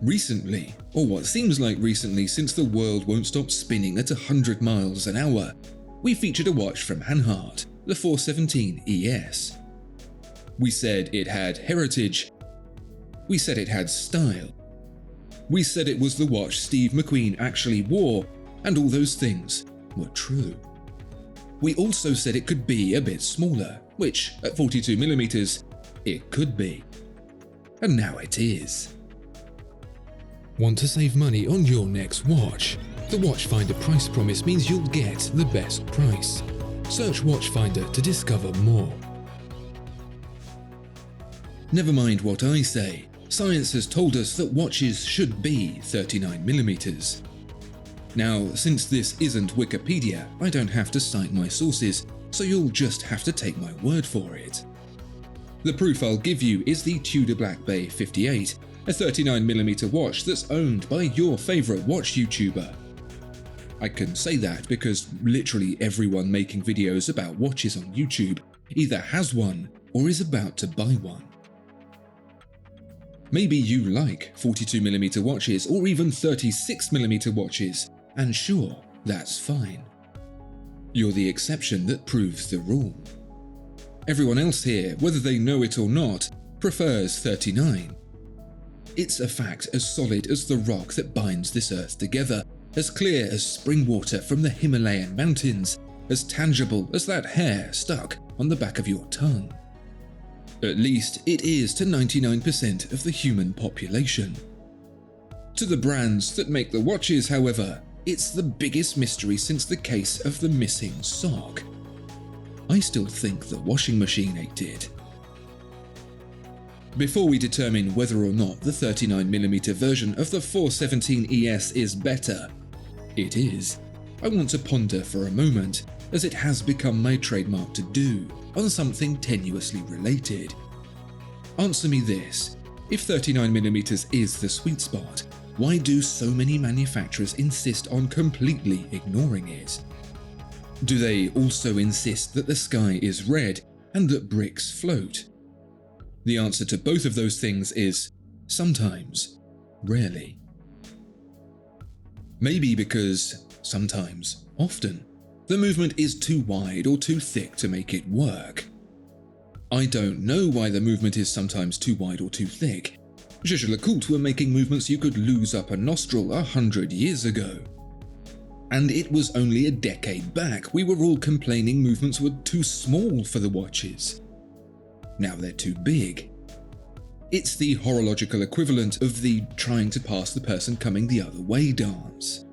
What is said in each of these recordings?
Recently, or what seems like recently since the world won't stop spinning at 100 miles an hour, we featured a watch from Hanhart, the 417 ES. We said it had heritage. We said it had style. We said it was the watch Steve McQueen actually wore, and all those things were true. We also said it could be a bit smaller, which at 42mm, it could be. And now it is. Want to save money on your next watch? The Watchfinder price promise means you'll get the best price. Search Watchfinder to discover more. Never mind what I say, science has told us that watches should be 39mm. Now, since this isn't Wikipedia, I don't have to cite my sources, so you'll just have to take my word for it. The proof I'll give you is the Tudor Black Bay 58, a 39mm watch that's owned by your favourite watch YouTuber. I can say that because literally everyone making videos about watches on YouTube either has one or is about to buy one. Maybe you like 42mm watches or even 36mm watches, and sure, that's fine. You're the exception that proves the rule. Everyone else here, whether they know it or not, prefers 39. It's a fact as solid as the rock that binds this earth together, as clear as spring water from the Himalayan mountains, as tangible as that hair stuck on the back of your tongue. At least it is to 99% of the human population. To the brands that make the watches, however, it's the biggest mystery since the case of the missing sock. I still think the washing machine ate it. Before we determine whether or not the 39mm version of the 417 ES is better, it is, I want to ponder for a moment, as it has become my trademark to do, on something tenuously related. Answer me this: if 39mm is the sweet spot, why do so many manufacturers insist on completely ignoring it? Do they also insist that the sky is red and that bricks float? The answer to both of those things is sometimes, rarely. Maybe because sometimes, often, the movement is too wide or too thick to make it work. I don't know why the movement is sometimes too wide or too thick. Zsa Lecoultre were making movements you could lose up a nostril 100 years ago. And it was only a decade back we were all complaining movements were too small for the watches. Now they're too big. It's the horological equivalent of the trying to pass the person coming the other way dance.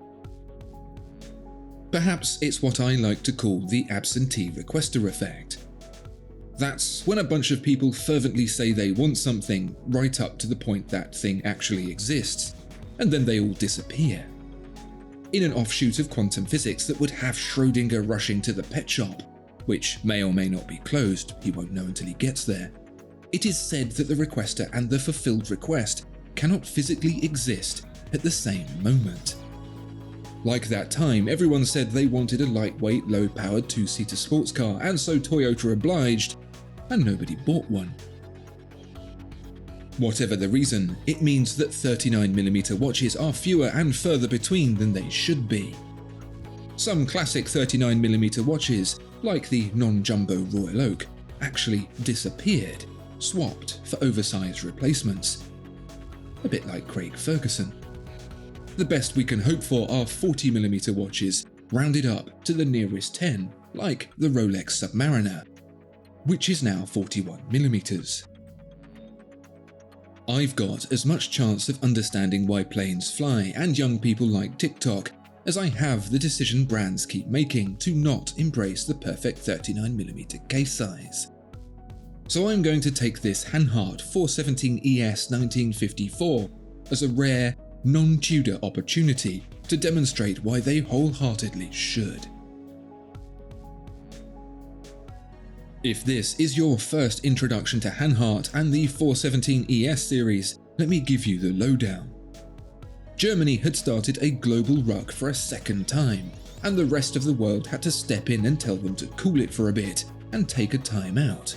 Perhaps it's what I like to call the absentee requester effect. That's when a bunch of people fervently say they want something right up to the point that thing actually exists, and then they all disappear. In an offshoot of quantum physics that would have Schrödinger rushing to the pet shop, which may or may not be closed, he won't know until he gets there, it is said that the requester and the fulfilled request cannot physically exist at the same moment. Like that time everyone said they wanted a lightweight, low-powered two-seater sports car, and so Toyota obliged, and nobody bought one. Whatever the reason, it means that 39mm watches are fewer and further between than they should be. Some classic 39mm watches, like the non-jumbo Royal Oak, actually disappeared, swapped for oversized replacements. A bit like Craig Ferguson. The best we can hope for are 40mm watches, rounded up to the nearest 10, like the Rolex Submariner, which is now 41mm. I've got as much chance of understanding why planes fly and young people like TikTok as I have the decision brands keep making to not embrace the perfect 39mm case size. So I'm going to take this Hanhart 417 ES 1954 as a rare, non-Tudor opportunity to demonstrate why they wholeheartedly should. If this is your first introduction to Hanhart and the 417 ES series, let me give you the lowdown. Germany had started a global rug for a second time, and the rest of the world had to step in and tell them to cool it for a bit and take a time out.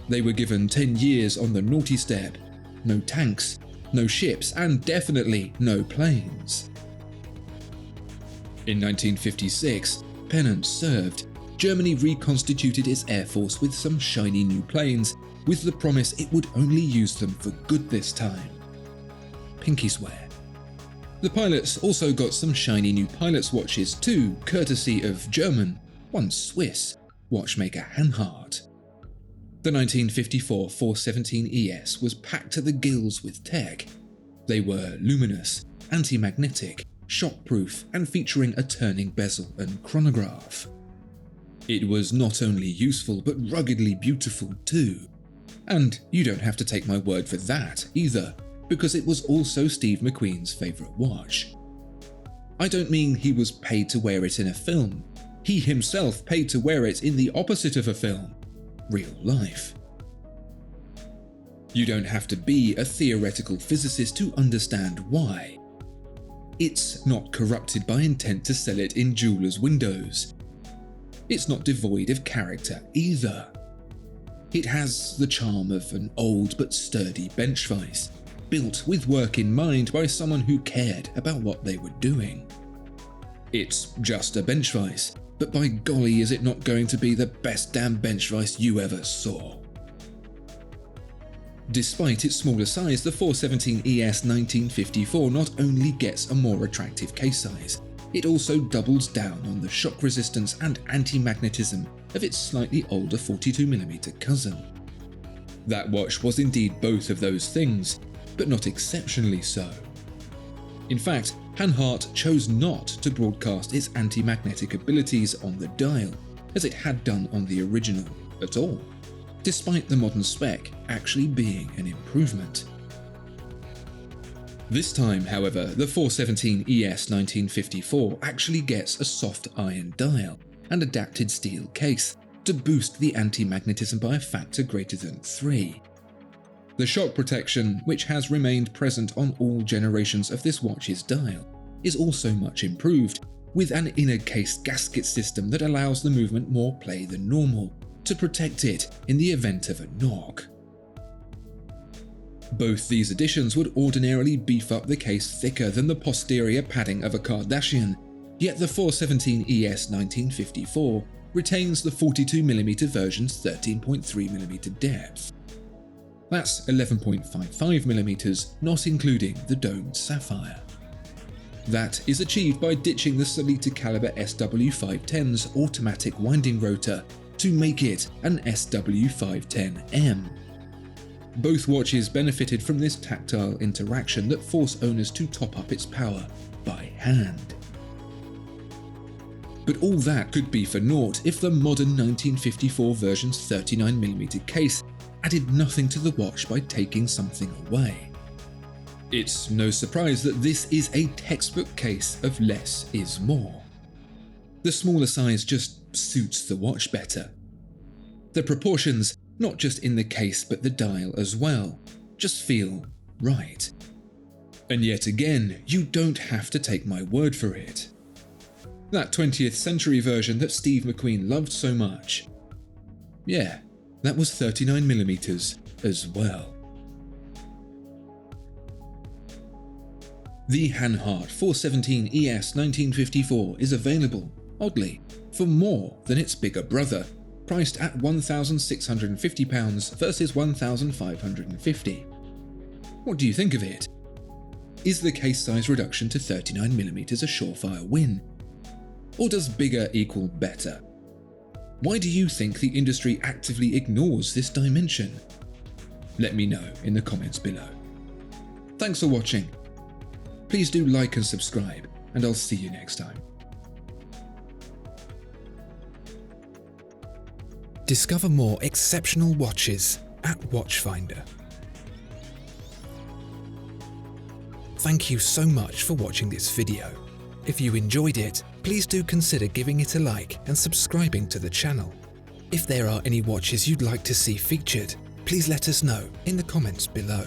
They were given 10 years on the naughty step, no tanks, no ships, and definitely no planes. In 1956, penance served, Germany reconstituted its air force with some shiny new planes, with the promise it would only use them for good this time. Pinky swear. The pilots also got some shiny new pilot's watches too, courtesy of German, once Swiss, watchmaker Hanhart. The 1954 417ES was packed to the gills with tech. They were luminous, anti-magnetic, shockproof, and featuring a turning bezel and chronograph. It was not only useful but ruggedly beautiful too. And you don't have to take my word for that either, because it was also Steve McQueen's favourite watch. I don't mean he was paid to wear it in a film. He himself paid to wear it in the opposite of a film, real life. You don't have to be a theoretical physicist to understand why. It's not corrupted by intent to sell it in jewelers' windows. It's not devoid of character either. It has the charm of an old but sturdy bench vise, built with work in mind by someone who cared about what they were doing. It's just a bench vise, but by golly is it not going to be the best damn bench vise you ever saw. Despite its smaller size, the 417ES 1954 not only gets a more attractive case size, it also doubles down on the shock resistance and anti-magnetism of its slightly older 42mm cousin. That watch was indeed both of those things, but not exceptionally so. In fact, Hanhart chose not to broadcast its anti-magnetic abilities on the dial, as it had done on the original at all, despite the modern spec actually being an improvement. This time, however, the 417ES 1954 actually gets a soft iron dial and adapted steel case to boost the anti-magnetism by a factor greater than 3. The shock protection, which has remained present on all generations of this watch's dial, is also much improved, with an inner case gasket system that allows the movement more play than normal to protect it in the event of a knock. Both these additions would ordinarily beef up the case thicker than the posterior padding of a Kardashian, yet the 417ES 1954 retains the 42mm version's 13.3mm depth. That's 11.55mm, not including the domed sapphire. That is achieved by ditching the Solita caliber SW510's automatic winding rotor to make it an SW510M. Both watches benefited from this tactile interaction that forced owners to top up its power by hand. But all that could be for naught if the modern 1954 version's 39mm case added nothing to the watch by taking something away. It's no surprise that this is a textbook case of less is more. The smaller size just suits the watch better. The proportions, not just in the case but the dial as well, just feel right. And yet again, you don't have to take my word for it. That 20th century version that Steve McQueen loved so much, yeah, that was 39mm as well. The Hanhart 417ES 1954 is available, oddly, for more than its bigger brother, priced at £1,650 versus £1,550. What do you think of it? Is the case size reduction to 39mm a surefire win? Or does bigger equal better? Why do you think the industry actively ignores this dimension? Let me know in the comments below. Thanks for watching. Please do like and subscribe, and I'll see you next time. Discover more exceptional watches at Watchfinder. Thank you so much for watching this video. If you enjoyed it, please do consider giving it a like and subscribing to the channel. If there are any watches you'd like to see featured, please let us know in the comments below.